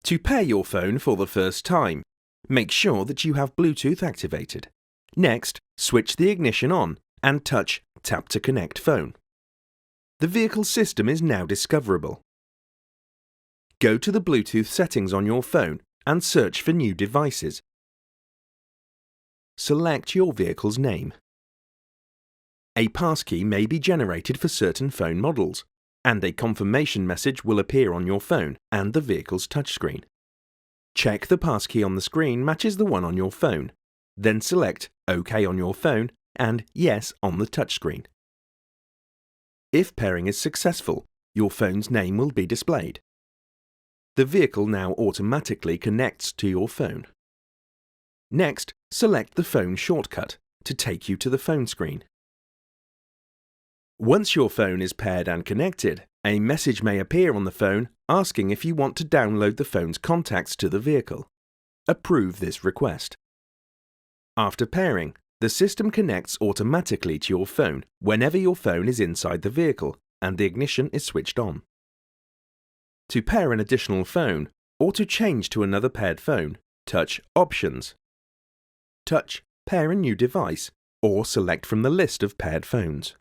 To pair your phone for the first time, make sure that you have Bluetooth activated. Next, switch the ignition on and touch Tap to Connect Phone. The vehicle system is now discoverable. Go to the Bluetooth settings on your phone and search for New Devices. Select your vehicle's name. A passkey may be generated for certain phone models, and a confirmation message will appear on your phone and the vehicle's touchscreen. Check the passkey on the screen matches the one on your phone, then select OK on your phone and Yes on the touchscreen. If pairing is successful, your phone's name will be displayed. The vehicle now automatically connects to your phone. Next, select the phone shortcut to take you to the phone screen. Once your phone is paired and connected, a message may appear on the phone asking if you want to download the phone's contacts to the vehicle. Approve this request. After pairing, the system connects automatically to your phone whenever your phone is inside the vehicle and the ignition is switched on. To pair an additional phone or to change to another paired phone, touch Options. Touch Pair a new device or select from the list of paired phones.